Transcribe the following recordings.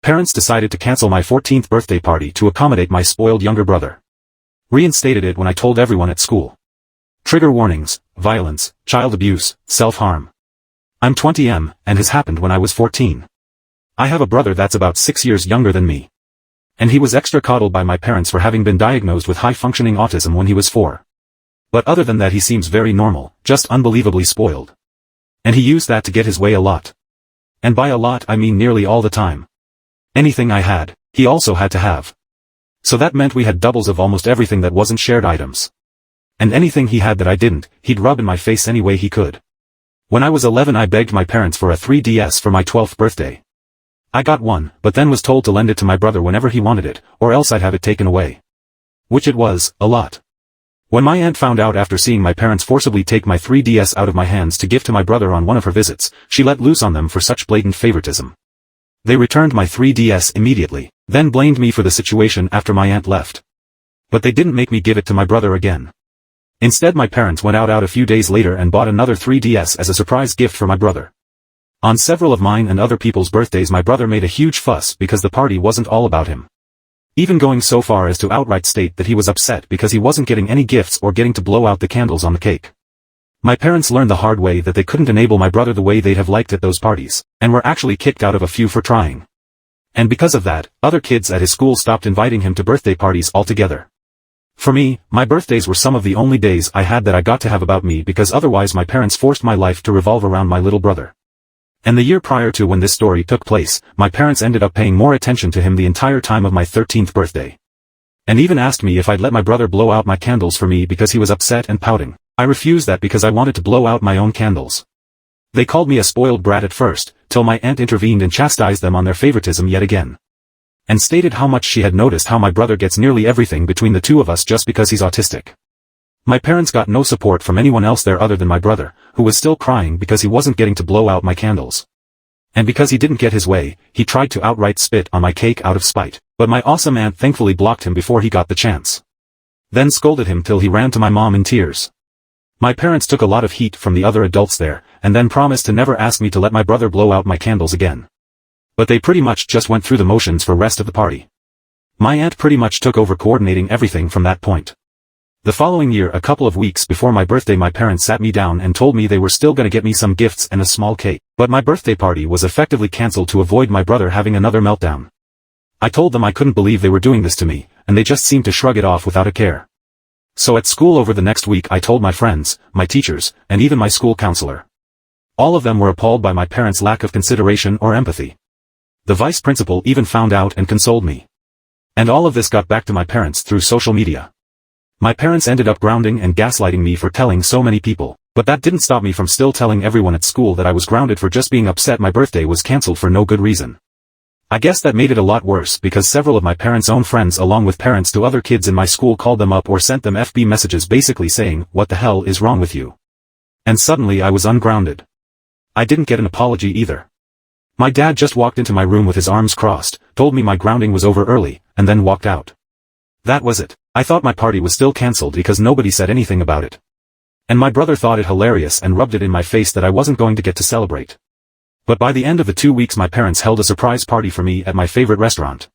Parents decided to cancel my 14th birthday party to accommodate my spoiled younger brother. Reinstated it when I told everyone at school. Trigger warnings, violence, child abuse, self-harm. I'm 20M, and has happened when I was 14. I have a brother that's about 6 years younger than me. And he was extra coddled by my parents for having been diagnosed with high-functioning autism when he was 4. But other than that he seems very normal, just unbelievably spoiled. And he used that to get his way a lot. And by a lot I mean nearly all the time. Anything I had, he also had to have. So that meant we had doubles of almost everything that wasn't shared items. And anything he had that I didn't, he'd rub in my face any way he could. When I was 11 I begged my parents for a 3DS for my 12th birthday. I got one, but then was told to lend it to my brother whenever he wanted it, or else I'd have it taken away. Which it was, a lot. When my aunt found out after seeing my parents forcibly take my 3DS out of my hands to give to my brother on one of her visits, she let loose on them for such blatant favoritism. They returned my 3DS immediately, then blamed me for the situation after my aunt left. But they didn't make me give it to my brother again. Instead my parents went out a few days later and bought another 3DS as a surprise gift for my brother. On several of mine and other people's birthdays my brother made a huge fuss because the party wasn't all about him. Even going so far as to outright state that he was upset because he wasn't getting any gifts or getting to blow out the candles on the cake. My parents learned the hard way that they couldn't enable my brother the way they'd have liked at those parties, and were actually kicked out of a few for trying. And because of that, other kids at his school stopped inviting him to birthday parties altogether. For me, my birthdays were some of the only days I had that I got to have about me because otherwise my parents forced my life to revolve around my little brother. And the year prior to when this story took place, my parents ended up paying more attention to him the entire time of my 13th birthday. And even asked me if I'd let my brother blow out my candles for me because he was upset and pouting. I refused that because I wanted to blow out my own candles. They called me a spoiled brat at first, till my aunt intervened and chastised them on their favoritism yet again. And stated how much she had noticed how my brother gets nearly everything between the two of us just because he's autistic. My parents got no support from anyone else there other than my brother, who was still crying because he wasn't getting to blow out my candles. And because he didn't get his way, he tried to outright spit on my cake out of spite, but my awesome aunt thankfully blocked him before he got the chance. Then scolded him till he ran to my mom in tears. My parents took a lot of heat from the other adults there, and then promised to never ask me to let my brother blow out my candles again. But they pretty much just went through the motions for rest of the party. My aunt pretty much took over coordinating everything from that point. The following year, a couple of weeks before my birthday, my parents sat me down and told me they were still gonna get me some gifts and a small cake, but my birthday party was effectively cancelled to avoid my brother having another meltdown. I told them I couldn't believe they were doing this to me, and they just seemed to shrug it off without a care. So at school over the next week I told my friends, my teachers, and even my school counselor. All of them were appalled by my parents' lack of consideration or empathy. The vice principal even found out and consoled me. And all of this got back to my parents through social media. My parents ended up grounding and gaslighting me for telling so many people, but that didn't stop me from still telling everyone at school that I was grounded for just being upset my birthday was cancelled for no good reason. I guess that made it a lot worse because several of my parents' own friends along with parents to other kids in my school called them up or sent them FB messages basically saying, "What the hell is wrong with you?" And suddenly I was ungrounded. I didn't get an apology either. My dad just walked into my room with his arms crossed, told me my grounding was over early, and then walked out. That was it. I thought my party was still cancelled because nobody said anything about it. And my brother thought it hilarious and rubbed it in my face that I wasn't going to get to celebrate. But by the end of the 2 weeks my parents held a surprise party for me at my favorite restaurant.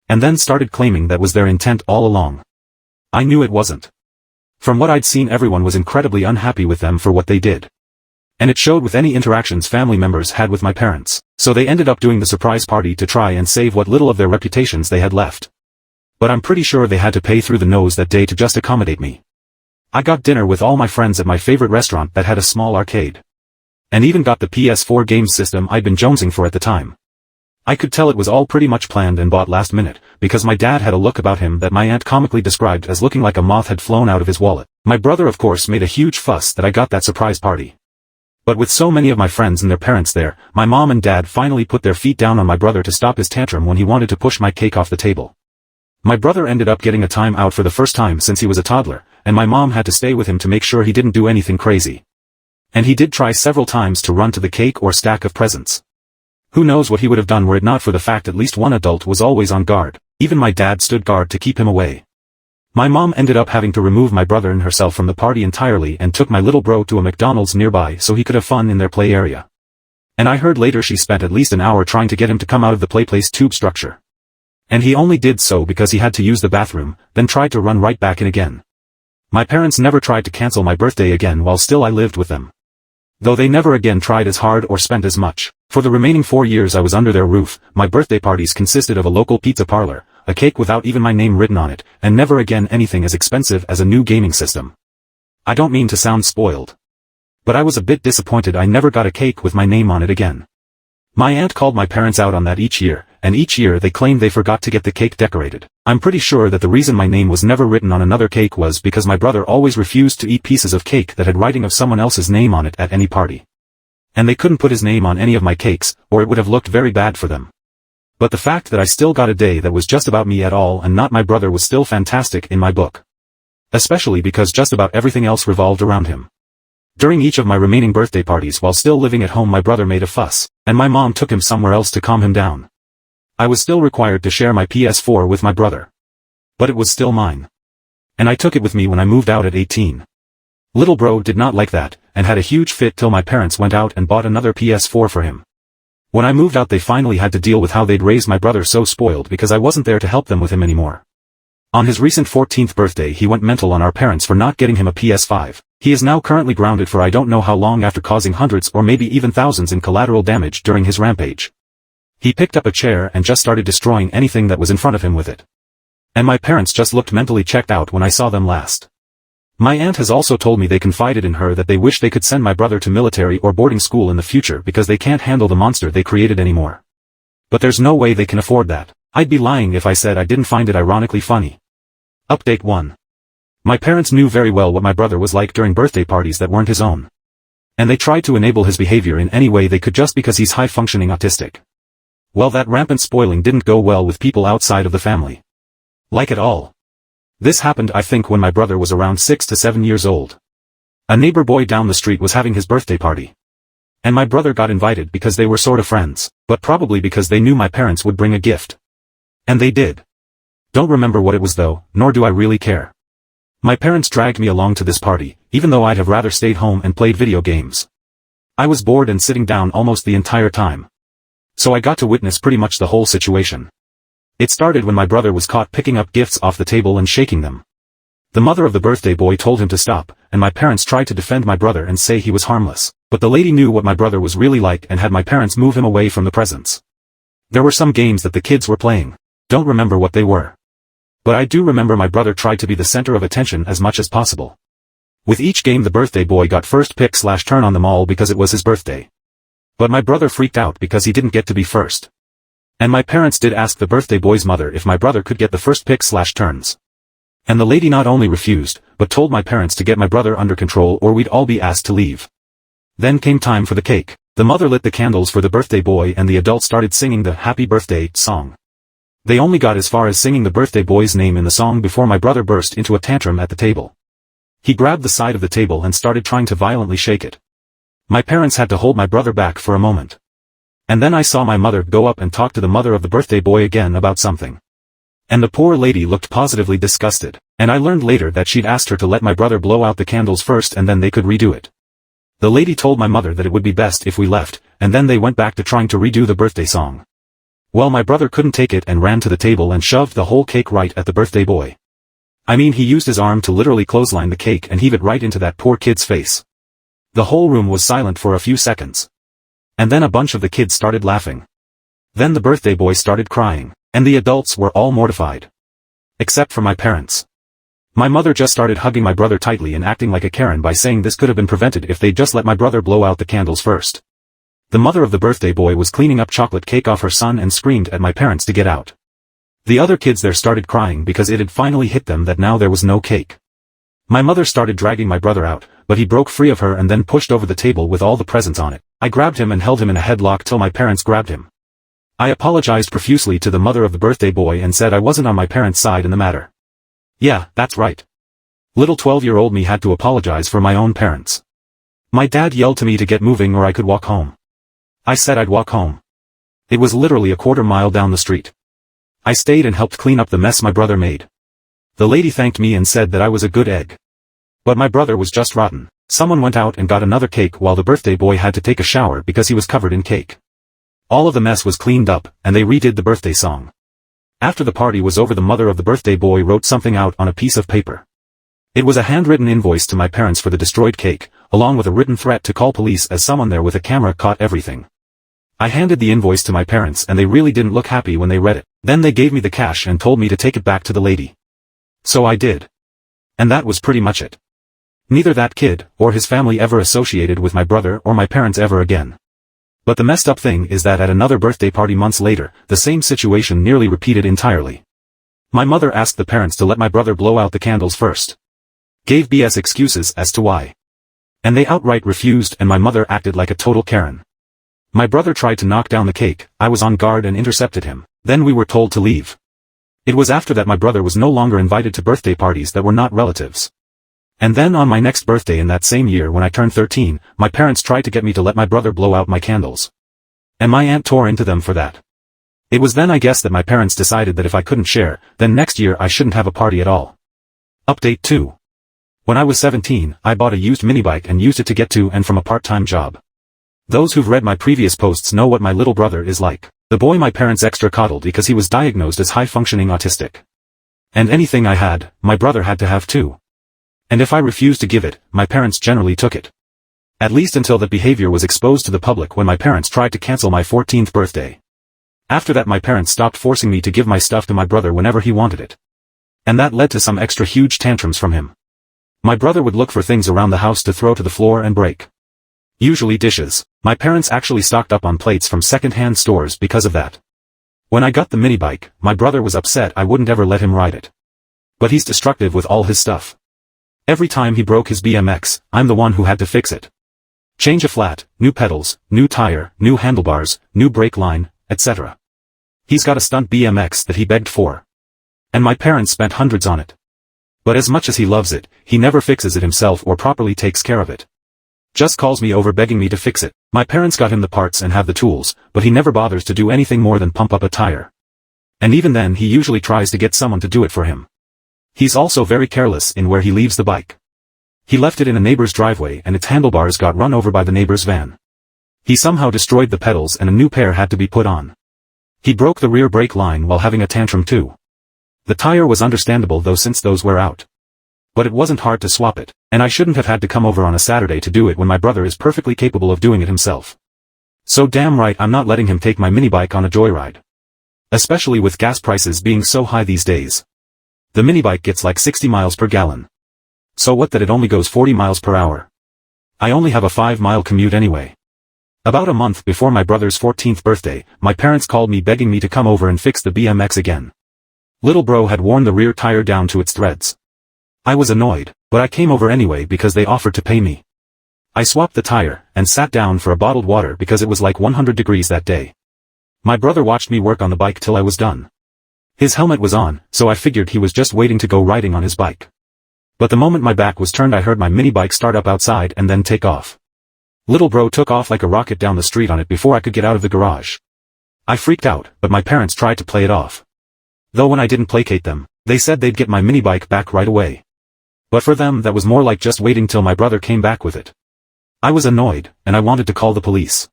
And then started claiming that was their intent all along. I knew it wasn't. From what I'd seen, everyone was incredibly unhappy with them for what they did. And it showed with any interactions family members had with my parents, so they ended up doing the surprise party to try and save what little of their reputations they had left. But I'm pretty sure they had to pay through the nose that day to just accommodate me. I got dinner with all my friends at my favorite restaurant that had a small arcade. And even got the PS4 games system I'd been jonesing for at the time. I could tell it was all pretty much planned and bought last minute, because my dad had a look about him that my aunt comically described as looking like a moth had flown out of his wallet. My brother of course made a huge fuss that I got that surprise party. But with so many of my friends and their parents there, my mom and dad finally put their feet down on my brother to stop his tantrum when he wanted to push my cake off the table. My brother ended up getting a time out for the first time since he was a toddler, and my mom had to stay with him to make sure he didn't do anything crazy. And he did try several times to run to the cake or stack of presents. Who knows what he would have done were it not for the fact at least one adult was always on guard. Even my dad stood guard to keep him away. My mom ended up having to remove my brother and herself from the party entirely and took my little bro to a McDonald's nearby so he could have fun in their play area. And I heard later she spent at least an hour trying to get him to come out of the playplace tube structure. And he only did so because he had to use the bathroom, then tried to run right back in again. My parents never tried to cancel my birthday again while still I lived with them. Though they never again tried as hard or spent as much. For the remaining 4 years I was under their roof, my birthday parties consisted of a local pizza parlor, a cake without even my name written on it, and never again anything as expensive as a new gaming system. I don't mean to sound spoiled. But I was a bit disappointed I never got a cake with my name on it again. My aunt called my parents out on that each year, and each year they claimed they forgot to get the cake decorated. I'm pretty sure that the reason my name was never written on another cake was because my brother always refused to eat pieces of cake that had writing of someone else's name on it at any party. And they couldn't put his name on any of my cakes, or it would have looked very bad for them. But the fact that I still got a day that was just about me at all and not my brother was still fantastic in my book. Especially because just about everything else revolved around him. During each of my remaining birthday parties while still living at home my brother made a fuss, and my mom took him somewhere else to calm him down. I was still required to share my PS4 with my brother. But it was still mine. And I took it with me when I moved out at 18. Little bro did not like that, and had a huge fit till my parents went out and bought another PS4 for him. When I moved out they finally had to deal with how they'd raised my brother so spoiled because I wasn't there to help them with him anymore. On his recent 14th birthday he went mental on our parents for not getting him a PS5. He is now currently grounded for I don't know how long after causing hundreds or maybe even thousands in collateral damage during his rampage. He picked up a chair and just started destroying anything that was in front of him with it. And my parents just looked mentally checked out when I saw them last. My aunt has also told me they confided in her that they wish they could send my brother to military or boarding school in the future because they can't handle the monster they created anymore. But there's no way they can afford that. I'd be lying if I said I didn't find it ironically funny. Update 1. My parents knew very well what my brother was like during birthday parties that weren't his own. And they tried to enable his behavior in any way they could just because he's high-functioning autistic. Well, that rampant spoiling didn't go well with people outside of the family. Like at all. This happened I think when my brother was around 6 to 7 years old. A neighbor boy down the street was having his birthday party. And my brother got invited because they were sort of friends, but probably because they knew my parents would bring a gift. And they did. Don't remember what it was though, nor do I really care. My parents dragged me along to this party, even though I'd have rather stayed home and played video games. I was bored and sitting down almost the entire time. So I got to witness pretty much the whole situation. It started when my brother was caught picking up gifts off the table and shaking them. The mother of the birthday boy told him to stop, and my parents tried to defend my brother and say he was harmless, but the lady knew what my brother was really like and had my parents move him away from the presents. There were some games that the kids were playing. Don't remember what they were. But I do remember my brother tried to be the center of attention as much as possible. With each game the birthday boy got first pick/turn on them all because it was his birthday. But my brother freaked out because he didn't get to be first. And my parents did ask the birthday boy's mother if my brother could get the first pick/turns. And the lady not only refused, but told my parents to get my brother under control or we'd all be asked to leave. Then came time for the cake. The mother lit the candles for the birthday boy and the adults started singing the Happy Birthday song. They only got as far as singing the birthday boy's name in the song before my brother burst into a tantrum at the table. He grabbed the side of the table and started trying to violently shake it. My parents had to hold my brother back for a moment. And then I saw my mother go up and talk to the mother of the birthday boy again about something. And the poor lady looked positively disgusted, and I learned later that she'd asked her to let my brother blow out the candles first and then they could redo it. The lady told my mother that it would be best if we left, and then they went back to trying to redo the birthday song. Well, my brother couldn't take it and ran to the table and shoved the whole cake right at the birthday boy. I mean, he used his arm to literally clothesline the cake and heave it right into that poor kid's face. The whole room was silent for a few seconds. And then a bunch of the kids started laughing. Then the birthday boy started crying, and the adults were all mortified. Except for my parents. My mother just started hugging my brother tightly and acting like a Karen by saying this could have been prevented if they'd just let my brother blow out the candles first. The mother of the birthday boy was cleaning up chocolate cake off her son and screamed at my parents to get out. The other kids there started crying because it had finally hit them that now there was no cake. My mother started dragging my brother out, but he broke free of her and then pushed over the table with all the presents on it. I grabbed him and held him in a headlock till my parents grabbed him. I apologized profusely to the mother of the birthday boy and said I wasn't on my parents' side in the matter. Yeah, that's right. Little 12-year-old me had to apologize for my own parents. My dad yelled to me to get moving or I could walk home. I said I'd walk home. It was literally a quarter mile down the street. I stayed and helped clean up the mess my brother made. The lady thanked me and said that I was a good egg. But my brother was just rotten. Someone went out and got another cake while the birthday boy had to take a shower because he was covered in cake. All of the mess was cleaned up, and they redid the birthday song. After the party was over, the mother of the birthday boy wrote something out on a piece of paper. It was a handwritten invoice to my parents for the destroyed cake, along with a written threat to call police as someone there with a camera caught everything. I handed the invoice to my parents and they really didn't look happy when they read it. Then they gave me the cash and told me to take it back to the lady. So I did. And that was pretty much it. Neither that kid, or his family ever associated with my brother or my parents ever again. But the messed up thing is that at another birthday party months later, the same situation nearly repeated entirely. My mother asked the parents to let my brother blow out the candles first. Gave BS excuses as to why. And they outright refused, and my mother acted like a total Karen. My brother tried to knock down the cake, I was on guard and intercepted him, then we were told to leave. It was after that my brother was no longer invited to birthday parties that were not relatives. And then on my next birthday in that same year when I turned 13, my parents tried to get me to let my brother blow out my candles. And my aunt tore into them for that. It was then I guess that my parents decided that if I couldn't share, then next year I shouldn't have a party at all. Update 2. When I was 17, I bought a used minibike and used it to get to and from a part-time job. Those who've read my previous posts know what my little brother is like. The boy my parents extra coddled because he was diagnosed as high-functioning autistic. And anything I had, my brother had to have too. And if I refused to give it, my parents generally took it. At least until that behavior was exposed to the public when my parents tried to cancel my 14th birthday. After that my parents stopped forcing me to give my stuff to my brother whenever he wanted it. And that led to some extra huge tantrums from him. My brother would look for things around the house to throw to the floor and break. Usually dishes. My parents actually stocked up on plates from second-hand stores because of that. When I got the minibike, my brother was upset I wouldn't ever let him ride it. But he's destructive with all his stuff. Every time he broke his BMX, I'm the one who had to fix it. Change a flat, new pedals, new tire, new handlebars, new brake line, etc. He's got a stunt BMX that he begged for. And my parents spent hundreds on it. But as much as he loves it, he never fixes it himself or properly takes care of it. Just calls me over begging me to fix it. My parents got him the parts and have the tools, but he never bothers to do anything more than pump up a tire. And even then he usually tries to get someone to do it for him. He's also very careless in where he leaves the bike. He left it in a neighbor's driveway and its handlebars got run over by the neighbor's van. He somehow destroyed the pedals and a new pair had to be put on. He broke the rear brake line while having a tantrum too. The tire was understandable though since those were out. But it wasn't hard to swap it, and I shouldn't have had to come over on a Saturday to do it when my brother is perfectly capable of doing it himself. So damn right I'm not letting him take my minibike on a joyride. Especially with gas prices being so high these days. The minibike gets like 60 miles per gallon. So what that it only goes 40 miles per hour. I only have a 5-mile commute anyway. About a month before my brother's 14th birthday, my parents called me begging me to come over and fix the BMX again. Little bro had worn the rear tire down to its threads. I was annoyed, but I came over anyway because they offered to pay me. I swapped the tire, and sat down for a bottled water because it was like 100 degrees that day. My brother watched me work on the bike till I was done. His helmet was on, so I figured he was just waiting to go riding on his bike. But the moment my back was turned I heard my minibike start up outside and then take off. Little bro took off like a rocket down the street on it before I could get out of the garage. I freaked out, but my parents tried to play it off. Though when I didn't placate them, they said they'd get my minibike back right away. But for them that was more like just waiting till my brother came back with it. I was annoyed, and I wanted to call the police.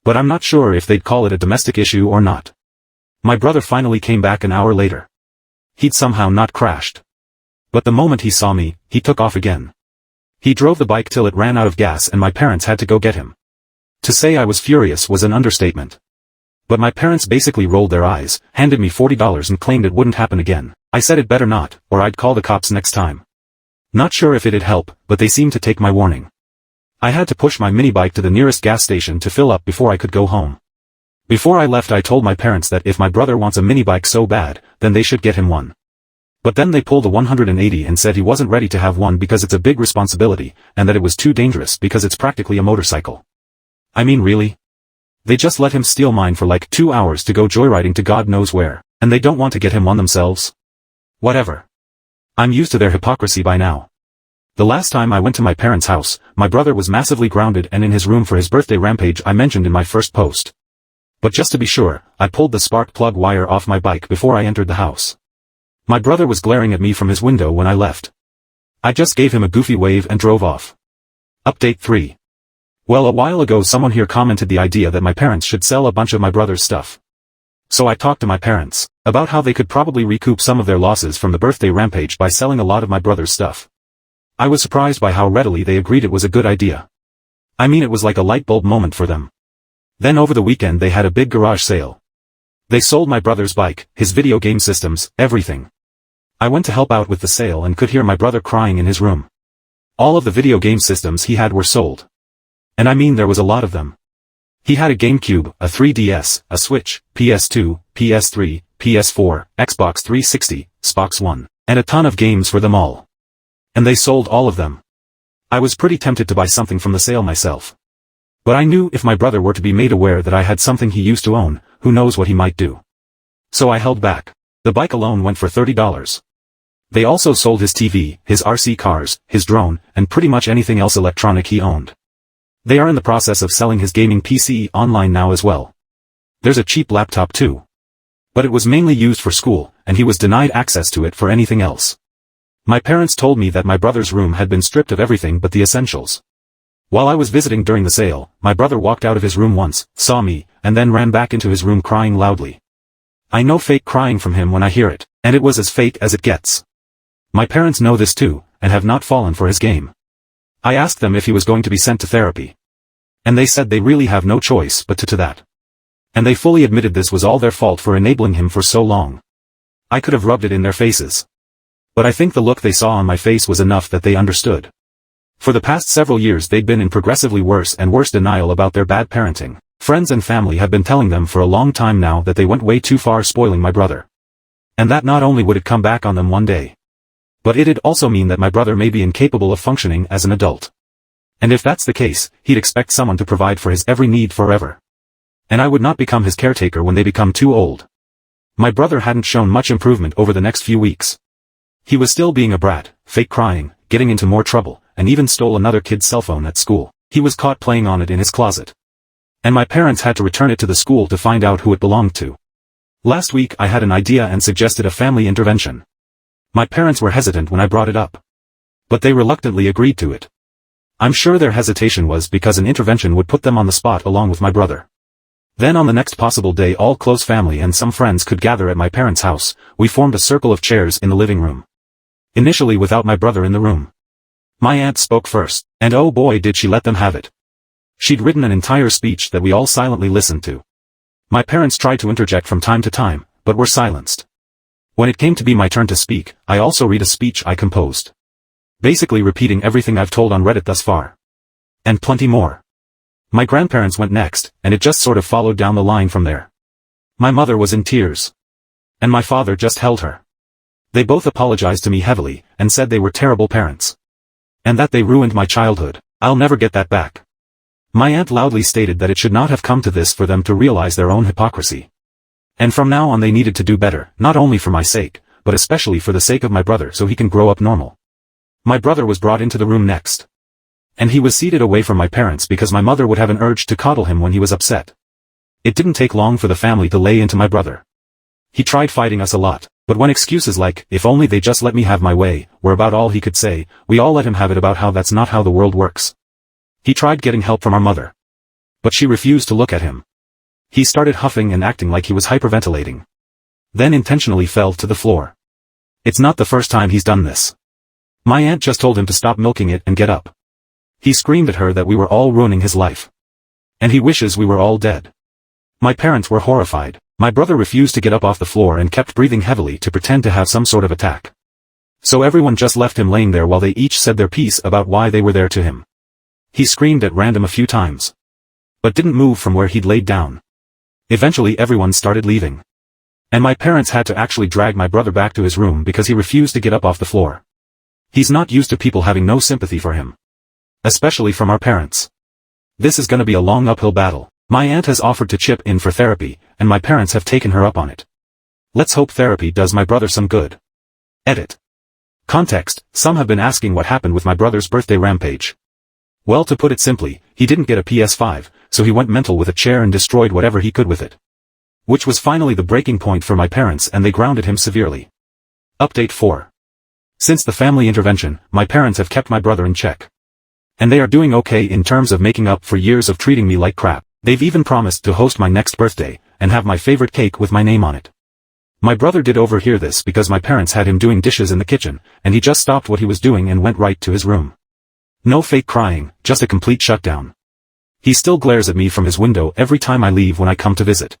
But I'm not sure if they'd call it a domestic issue or not. My brother finally came back an hour later. He'd somehow not crashed. But the moment he saw me, he took off again. He drove the bike till it ran out of gas and my parents had to go get him. To say I was furious was an understatement. But my parents basically rolled their eyes, handed me $40 and claimed it wouldn't happen again. I said it better not, or I'd call the cops next time. Not sure if it'd help, but they seemed to take my warning. I had to push my minibike to the nearest gas station to fill up before I could go home. Before I left I told my parents that if my brother wants a minibike so bad, then they should get him one. But then they pulled a 180 and said he wasn't ready to have one because it's a big responsibility, and that it was too dangerous because it's practically a motorcycle. I mean really? They just let him steal mine for like 2 hours to go joyriding to God knows where, and they don't want to get him one themselves? Whatever. I'm used to their hypocrisy by now. The last time I went to my parents' house, my brother was massively grounded and in his room for his birthday rampage I mentioned in my first post. But just to be sure, I pulled the spark plug wire off my bike before I entered the house. My brother was glaring at me from his window when I left. I just gave him a goofy wave and drove off. Update 3. Well, a while ago someone here commented the idea that my parents should sell a bunch of my brother's stuff. So I talked to my parents about how they could probably recoup some of their losses from the birthday rampage by selling a lot of my brother's stuff. I was surprised by how readily they agreed it was a good idea. I mean, it was like a light bulb moment for them. Then over the weekend they had a big garage sale. They sold my brother's bike, his video game systems, everything. I went to help out with the sale and could hear my brother crying in his room. All of the video game systems he had were sold. And I mean, there was a lot of them. He had a GameCube, a 3DS, a Switch, PS2, PS3, PS4, Xbox 360, Xbox One, and a ton of games for them all. And they sold all of them. I was pretty tempted to buy something from the sale myself. But I knew if my brother were to be made aware that I had something he used to own, who knows what he might do. So I held back. The bike alone went for $30. They also sold his TV, his RC cars, his drone, and pretty much anything else electronic he owned. They are in the process of selling his gaming PC online now as well. There's a cheap laptop too. But it was mainly used for school, and he was denied access to it for anything else. My parents told me that my brother's room had been stripped of everything but the essentials. While I was visiting during the sale, my brother walked out of his room once, saw me, and then ran back into his room crying loudly. I know fake crying from him when I hear it, and it was as fake as it gets. My parents know this too, and have not fallen for his game. I asked them if he was going to be sent to therapy. And they said they really have no choice but to that. And they fully admitted this was all their fault for enabling him for so long. I could have rubbed it in their faces. But I think the look they saw on my face was enough that they understood. For the past several years they'd been in progressively worse and worse denial about their bad parenting. Friends and family have been telling them for a long time now that they went way too far spoiling my brother. And that not only would it come back on them one day, but it'd also mean that my brother may be incapable of functioning as an adult. And if that's the case, he'd expect someone to provide for his every need forever. And I would not become his caretaker when they become too old. My brother hadn't shown much improvement over the next few weeks. He was still being a brat, fake crying, getting into more trouble, and even stole another kid's cell phone at school. He was caught playing on it in his closet. And my parents had to return it to the school to find out who it belonged to. Last week I had an idea and suggested a family intervention. My parents were hesitant when I brought it up. But they reluctantly agreed to it. I'm sure their hesitation was because an intervention would put them on the spot along with my brother. Then on the next possible day all close family and some friends could gather at my parents' house. We formed a circle of chairs in the living room. Initially without my brother in the room. My aunt spoke first, and oh boy did she let them have it. She'd written an entire speech that we all silently listened to. My parents tried to interject from time to time, but were silenced. When it came to be my turn to speak, I also read a speech I composed. Basically repeating everything I've told on Reddit thus far. And plenty more. My grandparents went next, and it just sort of followed down the line from there. My mother was in tears. And my father just held her. They both apologized to me heavily, and said they were terrible parents. And that they ruined my childhood. I'll never get that back. My aunt loudly stated that it should not have come to this for them to realize their own hypocrisy. And from now on they needed to do better, not only for my sake, but especially for the sake of my brother so he can grow up normal. My brother was brought into the room next. And he was seated away from my parents because my mother would have an urge to coddle him when he was upset. It didn't take long for the family to lay into my brother. He tried fighting us a lot. But when excuses like, if only they just let me have my way, were about all he could say, we all let him have it about how that's not how the world works. He tried getting help from our mother. But she refused to look at him. He started huffing and acting like he was hyperventilating. Then intentionally fell to the floor. It's not the first time he's done this. My aunt just told him to stop milking it and get up. He screamed at her that we were all ruining his life. And he wishes we were all dead. My parents were horrified. My brother refused to get up off the floor and kept breathing heavily to pretend to have some sort of attack. So everyone just left him laying there while they each said their piece about why they were there to him. He screamed at random a few times. But didn't move from where he'd laid down. Eventually everyone started leaving. And my parents had to actually drag my brother back to his room because he refused to get up off the floor. He's not used to people having no sympathy for him. Especially from our parents. This is gonna be a long uphill battle. My aunt has offered to chip in for therapy, and my parents have taken her up on it. Let's hope therapy does my brother some good. Edit. Context: some have been asking what happened with my brother's birthday rampage. Well, to put it simply, he didn't get a PS5, so he went mental with a chair and destroyed whatever he could with it. Which was finally the breaking point for my parents and they grounded him severely. Update 4. Since the family intervention, my parents have kept my brother in check. And they are doing okay in terms of making up for years of treating me like crap. They've even promised to host my next birthday, and have my favorite cake with my name on it. My brother did overhear this because my parents had him doing dishes in the kitchen, and he just stopped what he was doing and went right to his room. No fake crying, just a complete shutdown. He still glares at me from his window every time I leave when I come to visit.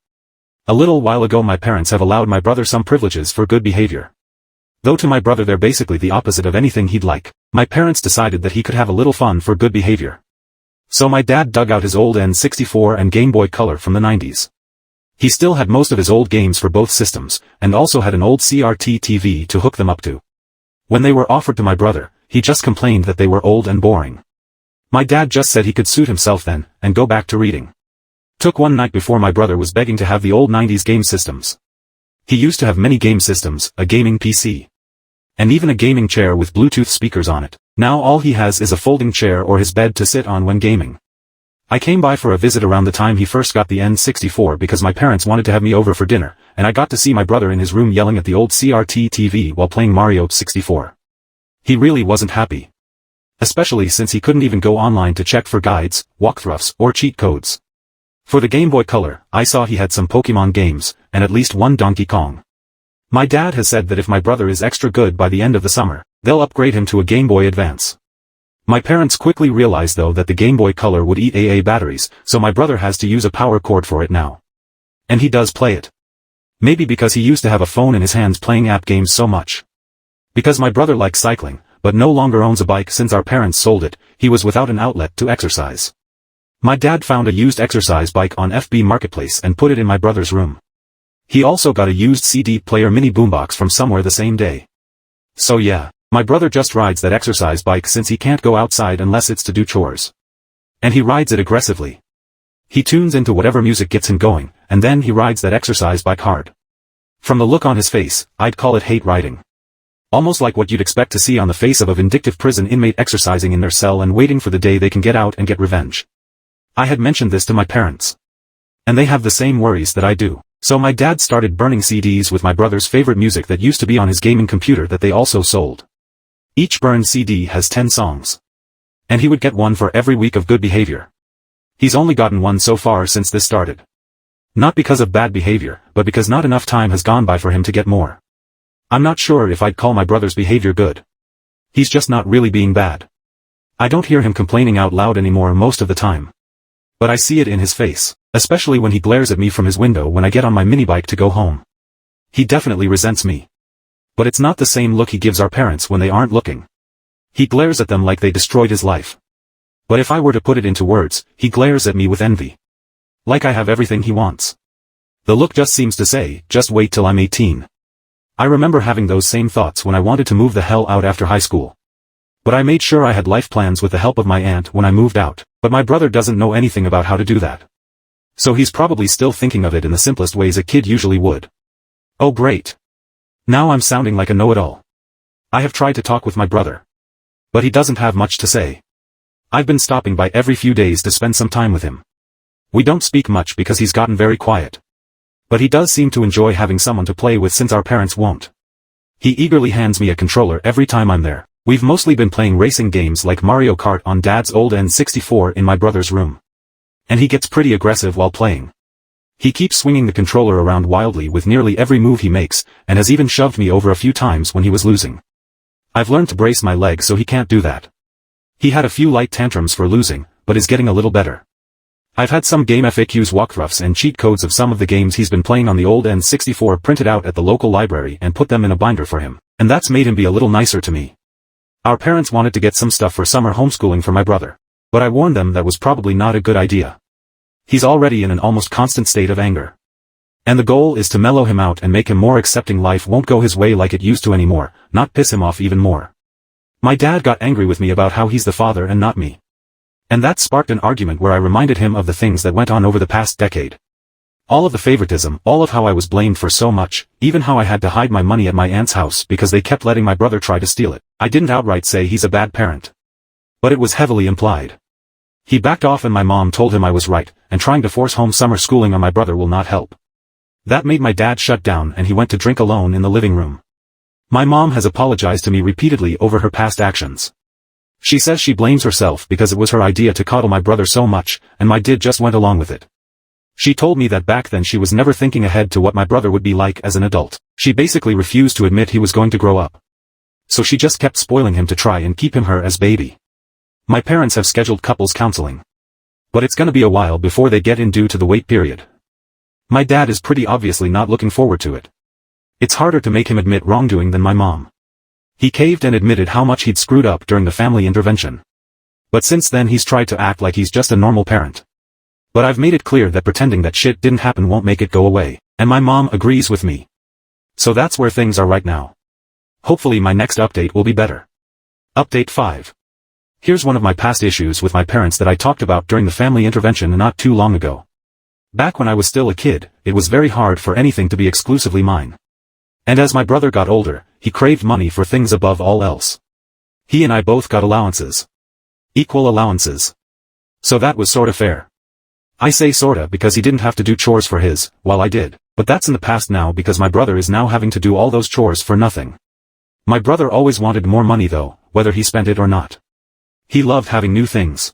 A little while ago my parents have allowed my brother some privileges for good behavior. Though to my brother they're basically the opposite of anything he'd like, my parents decided that he could have a little fun for good behavior. So my dad dug out his old N64 and Game Boy Color from the 90s. He still had most of his old games for both systems, and also had an old CRT TV to hook them up to. When they were offered to my brother, he just complained that they were old and boring. My dad just said he could suit himself then, and go back to reading. Took one night before my brother was begging to have the old 90s game systems. He used to have many game systems, a gaming PC. And even a gaming chair with Bluetooth speakers on it. Now all he has is a folding chair or his bed to sit on when gaming. I came by for a visit around the time he first got the N64 because my parents wanted to have me over for dinner, and I got to see my brother in his room yelling at the old CRT TV while playing Mario 64. He really wasn't happy. Especially since he couldn't even go online to check for guides, walkthroughs, or cheat codes. For the Game Boy Color, I saw he had some Pokemon games, and at least one Donkey Kong. My dad has said that if my brother is extra good by the end of the summer, they'll upgrade him to a Game Boy Advance. My parents quickly realized though that the Game Boy Color would eat AA batteries, so my brother has to use a power cord for it now. And he does play it. Maybe because he used to have a phone in his hands playing app games so much. Because my brother likes cycling, but no longer owns a bike since our parents sold it, he was without an outlet to exercise. My dad found a used exercise bike on FB Marketplace and put it in my brother's room. He also got a used CD player mini boombox from somewhere the same day. So yeah. My brother just rides that exercise bike since he can't go outside unless it's to do chores. And he rides it aggressively. He tunes into whatever music gets him going, and then he rides that exercise bike hard. From the look on his face, I'd call it hate riding. Almost like what you'd expect to see on the face of a vindictive prison inmate exercising in their cell and waiting for the day they can get out and get revenge. I had mentioned this to my parents. And they have the same worries that I do. So my dad started burning CDs with my brother's favorite music that used to be on his gaming computer that they also sold. Each burned CD has 10 songs. And he would get one for every week of good behavior. He's only gotten one so far since this started. Not because of bad behavior, but because not enough time has gone by for him to get more. I'm not sure if I'd call my brother's behavior good. He's just not really being bad. I don't hear him complaining out loud anymore most of the time. But I see it in his face, especially when he glares at me from his window when I get on my mini bike to go home. He definitely resents me. But it's not the same look he gives our parents when they aren't looking. He glares at them like they destroyed his life. But if I were to put it into words, he glares at me with envy. Like I have everything he wants. The look just seems to say, just wait till I'm 18. I remember having those same thoughts when I wanted to move the hell out after high school. But I made sure I had life plans with the help of my aunt when I moved out, but my brother doesn't know anything about how to do that. So he's probably still thinking of it in the simplest ways a kid usually would. Oh great. Now I'm sounding like a know-it-all. I have tried to talk with my brother. But he doesn't have much to say. I've been stopping by every few days to spend some time with him. We don't speak much because he's gotten very quiet. But he does seem to enjoy having someone to play with since our parents won't. He eagerly hands me a controller every time I'm there. We've mostly been playing racing games like Mario Kart on Dad's old N64 in my brother's room. And he gets pretty aggressive while playing. He keeps swinging the controller around wildly with nearly every move he makes, and has even shoved me over a few times when he was losing. I've learned to brace my leg so he can't do that. He had a few light tantrums for losing, but is getting a little better. I've had some game FAQs, walkthroughs and cheat codes of some of the games he's been playing on the old N64 printed out at the local library and put them in a binder for him, and that's made him be a little nicer to me. Our parents wanted to get some stuff for summer homeschooling for my brother. But I warned them that was probably not a good idea. He's already in an almost constant state of anger. And the goal is to mellow him out and make him more accepting life won't go his way like it used to anymore, not piss him off even more. My dad got angry with me about how he's the father and not me. And that sparked an argument where I reminded him of the things that went on over the past decade. All of the favoritism, all of how I was blamed for so much, even how I had to hide my money at my aunt's house because they kept letting my brother try to steal it. I didn't outright say he's a bad parent. But it was heavily implied. He backed off and my mom told him I was right, and trying to force home summer schooling on my brother will not help. That made my dad shut down and he went to drink alone in the living room. My mom has apologized to me repeatedly over her past actions. She says she blames herself because it was her idea to coddle my brother so much, and my dad just went along with it. She told me that back then she was never thinking ahead to what my brother would be like as an adult. She basically refused to admit he was going to grow up. So she just kept spoiling him to try and keep him her as baby. My parents have scheduled couples counseling. But it's gonna be a while before they get in due to the wait period. My dad is pretty obviously not looking forward to it. It's harder to make him admit wrongdoing than my mom. He caved and admitted how much he'd screwed up during the family intervention. But since then he's tried to act like he's just a normal parent. But I've made it clear that pretending that shit didn't happen won't make it go away, and my mom agrees with me. So that's where things are right now. Hopefully my next update will be better. Update 5. Here's one of my past issues with my parents that I talked about during the family intervention not too long ago. Back when I was still a kid, it was very hard for anything to be exclusively mine. And as my brother got older, he craved money for things above all else. He and I both got allowances. Equal allowances. So that was sorta fair. I say sorta because he didn't have to do chores for his, while I did, but that's in the past now because my brother is now having to do all those chores for nothing. My brother always wanted more money though, whether he spent it or not. He loved having new things.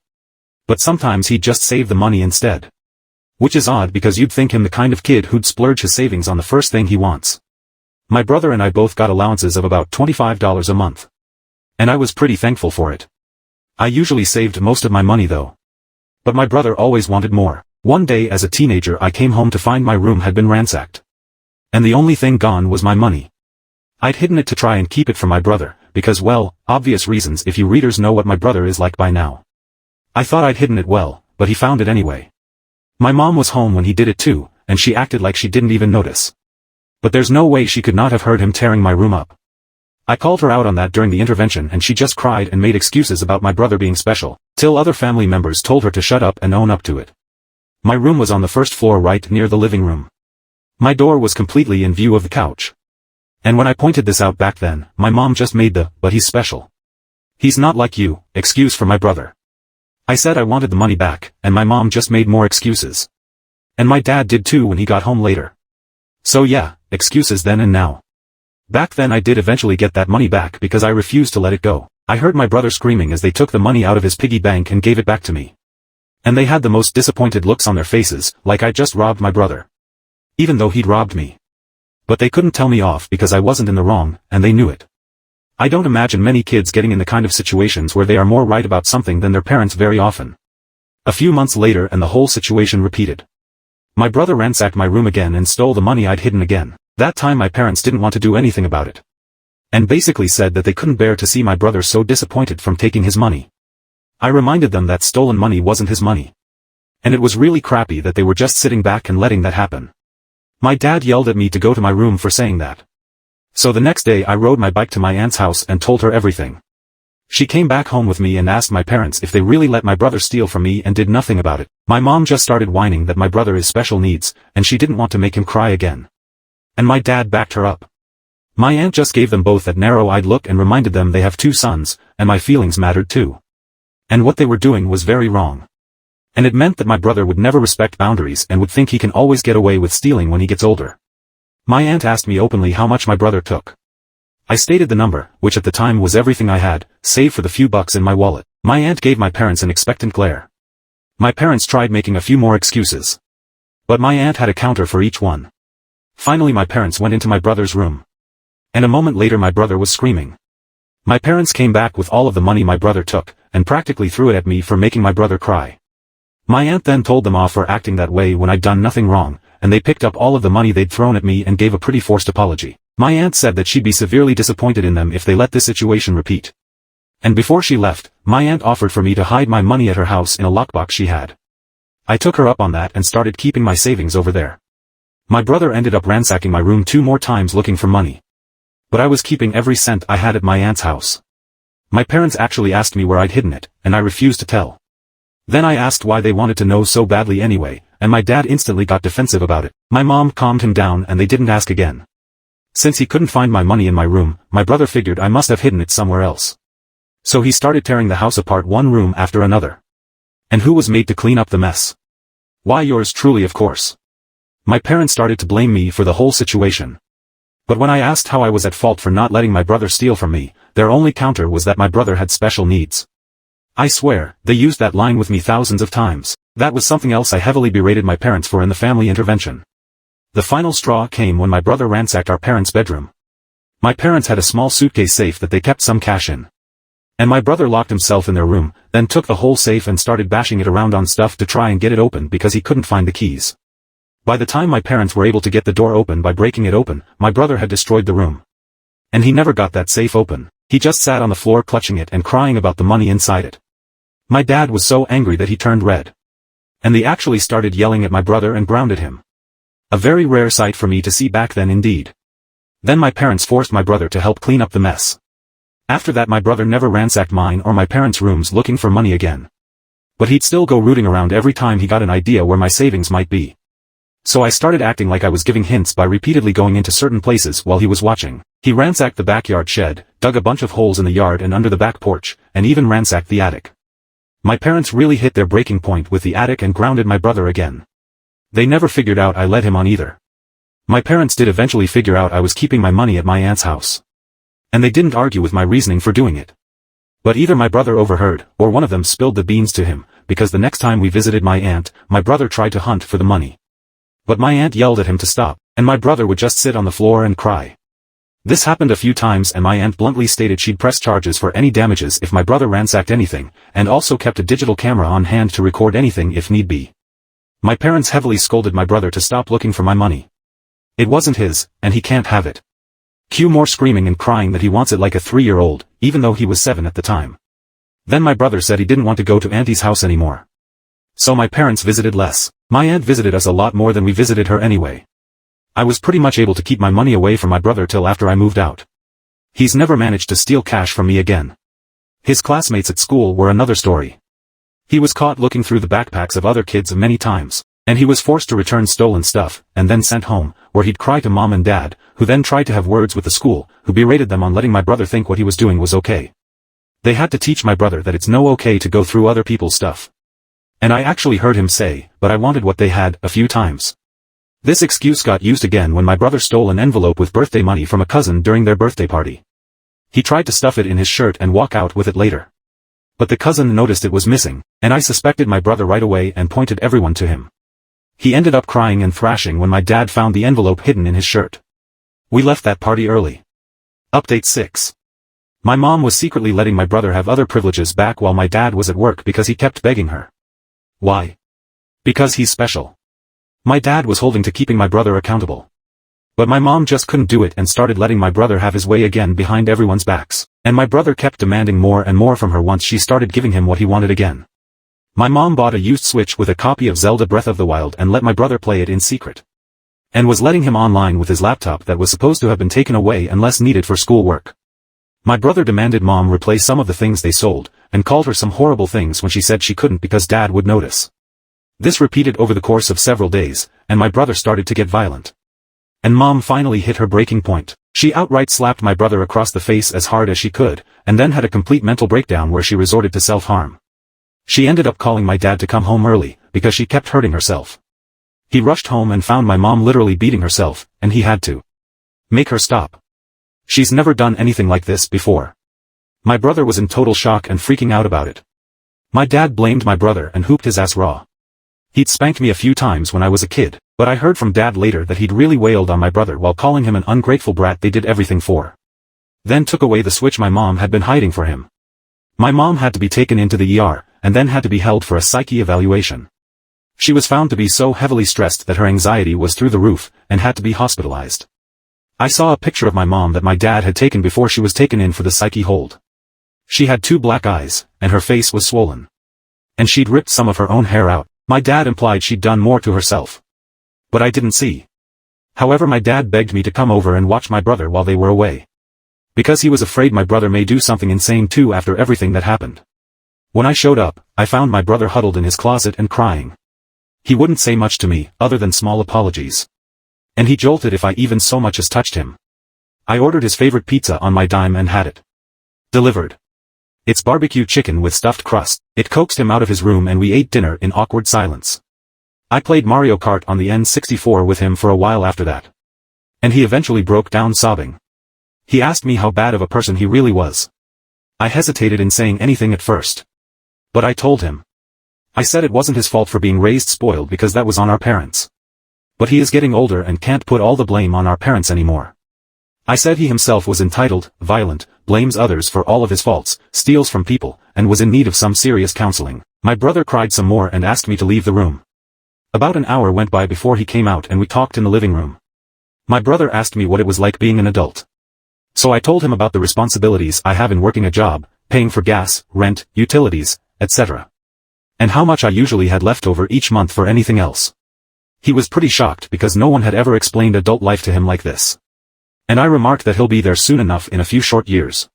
But sometimes he'd just save the money instead. Which is odd because you'd think him the kind of kid who'd splurge his savings on the first thing he wants. My brother and I both got allowances of about $25 a month. And I was pretty thankful for it. I usually saved most of my money though. But my brother always wanted more. One day as a teenager I came home to find my room had been ransacked. And the only thing gone was my money. I'd hidden it to try and keep it from my brother, because well, obvious reasons if you readers know what my brother is like by now. I thought I'd hidden it well, but he found it anyway. My mom was home when he did it too, and she acted like she didn't even notice. But there's no way she could not have heard him tearing my room up. I called her out on that during the intervention and she just cried and made excuses about my brother being special, till other family members told her to shut up and own up to it. My room was on the first floor right near the living room. My door was completely in view of the couch. And when I pointed this out back then, my mom just made the, "but he's special. He's not like you," excuse for my brother. I said I wanted the money back, and my mom just made more excuses. And my dad did too when he got home later. So yeah, excuses then and now. Back then I did eventually get that money back because I refused to let it go. I heard my brother screaming as they took the money out of his piggy bank and gave it back to me. And they had the most disappointed looks on their faces, like I just robbed my brother. Even though he'd robbed me. But they couldn't tell me off because I wasn't in the wrong, and they knew it. I don't imagine many kids getting in the kind of situations where they are more right about something than their parents very often. A few months later and the whole situation repeated. My brother ransacked my room again and stole the money I'd hidden again. That time my parents didn't want to do anything about it. And basically said that they couldn't bear to see my brother so disappointed from taking his money. I reminded them that stolen money wasn't his money. And it was really crappy that they were just sitting back and letting that happen. My dad yelled at me to go to my room for saying that. So the next day I rode my bike to my aunt's house and told her everything. She came back home with me and asked my parents if they really let my brother steal from me and did nothing about it. My mom just started whining that my brother is special needs, and she didn't want to make him cry again. And my dad backed her up. My aunt just gave them both that narrow-eyed look and reminded them they have 2 sons, and my feelings mattered too. And what they were doing was very wrong. And it meant that my brother would never respect boundaries and would think he can always get away with stealing when he gets older. My aunt asked me openly how much my brother took. I stated the number, which at the time was everything I had, save for the few bucks in my wallet. My aunt gave my parents an expectant glare. My parents tried making a few more excuses. But my aunt had a counter for each one. Finally my parents went into my brother's room. And a moment later my brother was screaming. My parents came back with all of the money my brother took, and practically threw it at me for making my brother cry. My aunt then told them off for acting that way when I'd done nothing wrong, and they picked up all of the money they'd thrown at me and gave a pretty forced apology. My aunt said that she'd be severely disappointed in them if they let this situation repeat. And before she left, my aunt offered for me to hide my money at her house in a lockbox she had. I took her up on that and started keeping my savings over there. My brother ended up ransacking my room 2 more times looking for money. But I was keeping every cent I had at my aunt's house. My parents actually asked me where I'd hidden it, and I refused to tell. Then I asked why they wanted to know so badly anyway, and my dad instantly got defensive about it. My mom calmed him down and they didn't ask again. Since he couldn't find my money in my room, my brother figured I must have hidden it somewhere else. So he started tearing the house apart one room after another. And who was made to clean up the mess? Why, yours truly, of course. My parents started to blame me for the whole situation. But when I asked how I was at fault for not letting my brother steal from me, their only counter was that my brother had special needs. I swear, they used that line with me thousands of times. That was something else I heavily berated my parents for in the family intervention. The final straw came when my brother ransacked our parents' bedroom. My parents had a small suitcase safe that they kept some cash in. And my brother locked himself in their room, then took the whole safe and started bashing it around on stuff to try and get it open because he couldn't find the keys. By the time my parents were able to get the door open by breaking it open, my brother had destroyed the room. And he never got that safe open. He just sat on the floor clutching it and crying about the money inside it. My dad was so angry that he turned red. And they actually started yelling at my brother and grounded him. A very rare sight for me to see back then indeed. Then my parents forced my brother to help clean up the mess. After that my brother never ransacked mine or my parents' rooms looking for money again. But he'd still go rooting around every time he got an idea where my savings might be. So I started acting like I was giving hints by repeatedly going into certain places while he was watching. He ransacked the backyard shed, dug a bunch of holes in the yard and under the back porch, and even ransacked the attic. My parents really hit their breaking point with the attic and grounded my brother again. They never figured out I led him on either. My parents did eventually figure out I was keeping my money at my aunt's house. And they didn't argue with my reasoning for doing it. But either my brother overheard, or one of them spilled the beans to him, because the next time we visited my aunt, my brother tried to hunt for the money. But my aunt yelled at him to stop, and my brother would just sit on the floor and cry. This happened a few times and my aunt bluntly stated she'd press charges for any damages if my brother ransacked anything, and also kept a digital camera on hand to record anything if need be. My parents heavily scolded my brother to stop looking for my money. It wasn't his, and he can't have it. Cue more screaming and crying that he wants it like a 3-year-old, even though he was 7 at the time. Then my brother said he didn't want to go to Auntie's house anymore. So my parents visited less. My aunt visited us a lot more than we visited her anyway. I was pretty much able to keep my money away from my brother till after I moved out. He's never managed to steal cash from me again. His classmates at school were another story. He was caught looking through the backpacks of other kids many times, and he was forced to return stolen stuff, and then sent home, where he'd cry to mom and dad, who then tried to have words with the school, who berated them on letting my brother think what he was doing was okay. They had to teach my brother that it's no okay to go through other people's stuff. And I actually heard him say, "But I wanted what they had," a few times. This excuse got used again when my brother stole an envelope with birthday money from a cousin during their birthday party. He tried to stuff it in his shirt and walk out with it later. But the cousin noticed it was missing, and I suspected my brother right away and pointed everyone to him. He ended up crying and thrashing when my dad found the envelope hidden in his shirt. We left that party early. Update 6. My mom was secretly letting my brother have other privileges back while my dad was at work because he kept begging her. Why? Because he's special. My dad was holding to keeping my brother accountable. But my mom just couldn't do it and started letting my brother have his way again behind everyone's backs, and my brother kept demanding more and more from her once she started giving him what he wanted again. My mom bought a used Switch with a copy of Zelda Breath of the Wild and let my brother play it in secret. And was letting him online with his laptop that was supposed to have been taken away unless needed for schoolwork. My brother demanded mom replace some of the things they sold, and called her some horrible things when she said she couldn't because dad would notice. This repeated over the course of several days, and my brother started to get violent. And mom finally hit her breaking point. She outright slapped my brother across the face as hard as she could, and then had a complete mental breakdown where she resorted to self-harm. She ended up calling my dad to come home early, because she kept hurting herself. He rushed home and found my mom literally beating herself, and he had to make her stop. She's never done anything like this before. My brother was in total shock and freaking out about it. My dad blamed my brother and hooped his ass raw. He'd spanked me a few times when I was a kid, but I heard from dad later that he'd really wailed on my brother while calling him an ungrateful brat they did everything for. Then took away the Switch my mom had been hiding for him. My mom had to be taken into the ER, and then had to be held for a psyche evaluation. She was found to be so heavily stressed that her anxiety was through the roof, and had to be hospitalized. I saw a picture of my mom that my dad had taken before she was taken in for the psyche hold. She had 2 black eyes, and her face was swollen. And she'd ripped some of her own hair out. My dad implied she'd done more to herself. But I didn't see. However, my dad begged me to come over and watch my brother while they were away. Because he was afraid my brother may do something insane too after everything that happened. When I showed up, I found my brother huddled in his closet and crying. He wouldn't say much to me, other than small apologies. And he jolted if I even so much as touched him. I ordered his favorite pizza on my dime and had it delivered. It's barbecue chicken with stuffed crust. It coaxed him out of his room and we ate dinner in awkward silence. I played Mario Kart on the N64 with him for a while after that. And he eventually broke down sobbing. He asked me how bad of a person he really was. I hesitated in saying anything at first. But I told him. I said it wasn't his fault for being raised spoiled because that was on our parents. But he is getting older and can't put all the blame on our parents anymore. I said he himself was entitled, violent, blames others for all of his faults, steals from people, and was in need of some serious counseling. My brother cried some more and asked me to leave the room. About an hour went by before he came out and we talked in the living room. My brother asked me what it was like being an adult. So I told him about the responsibilities I have in working a job, paying for gas, rent, utilities, etc. And how much I usually had left over each month for anything else. He was pretty shocked because no one had ever explained adult life to him like this. And I remarked that he'll be there soon enough in a few short years.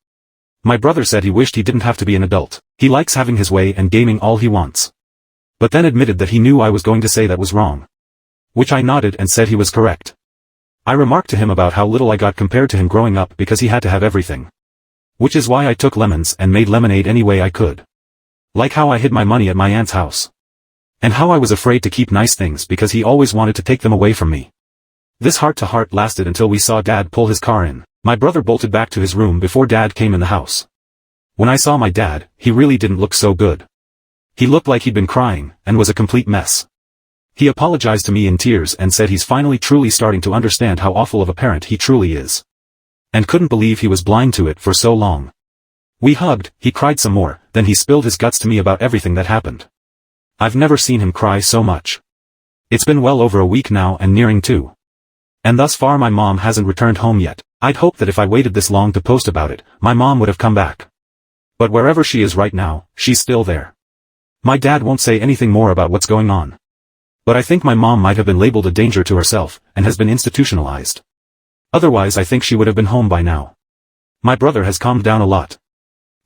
My brother said he wished he didn't have to be an adult. He likes having his way and gaming all he wants. But then admitted that he knew I was going to say that was wrong. Which I nodded and said he was correct. I remarked to him about how little I got compared to him growing up because he had to have everything. Which is why I took lemons and made lemonade any way I could. Like how I hid my money at my aunt's house. And how I was afraid to keep nice things because he always wanted to take them away from me. This heart-to-heart lasted until we saw Dad pull his car in. My brother bolted back to his room before Dad came in the house. When I saw my dad, he really didn't look so good. He looked like he'd been crying, and was a complete mess. He apologized to me in tears and said he's finally truly starting to understand how awful of a parent he truly is. And couldn't believe he was blind to it for so long. We hugged, he cried some more, then he spilled his guts to me about everything that happened. I've never seen him cry so much. It's been well over a week now and nearing 2. And thus far my mom hasn't returned home yet. I'd hoped that if I waited this long to post about it, my mom would have come back. But wherever she is right now, she's still there. My dad won't say anything more about what's going on. But I think my mom might have been labeled a danger to herself, and has been institutionalized. Otherwise I think she would have been home by now. My brother has calmed down a lot.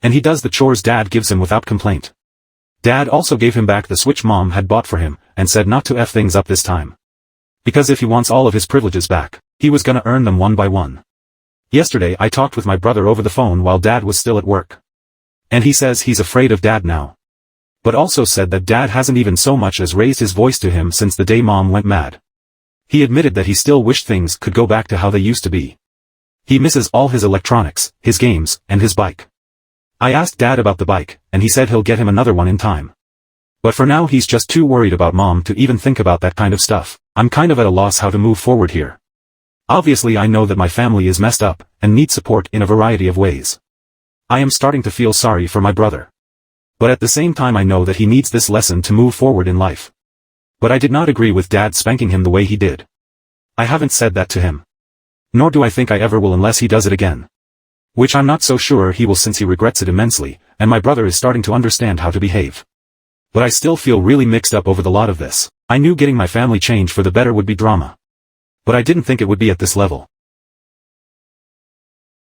And he does the chores Dad gives him without complaint. Dad also gave him back the Switch Mom had bought for him, and said not to F things up this time. Because if he wants all of his privileges back, he was gonna earn them one by one. Yesterday I talked with my brother over the phone while Dad was still at work. And he says he's afraid of Dad now. But also said that Dad hasn't even so much as raised his voice to him since the day Mom went mad. He admitted that he still wished things could go back to how they used to be. He misses all his electronics, his games, and his bike. I asked Dad about the bike, and he said he'll get him another one in time. But for now he's just too worried about Mom to even think about that kind of stuff. I'm kind of at a loss how to move forward here. Obviously I know that my family is messed up, and needs support in a variety of ways. I am starting to feel sorry for my brother. But at the same time I know that he needs this lesson to move forward in life. But I did not agree with Dad spanking him the way he did. I haven't said that to him. Nor do I think I ever will unless he does it again. Which I'm not so sure he will since he regrets it immensely, and my brother is starting to understand how to behave. But I still feel really mixed up over the lot of this. I knew getting my family changed for the better would be drama. But I didn't think it would be at this level.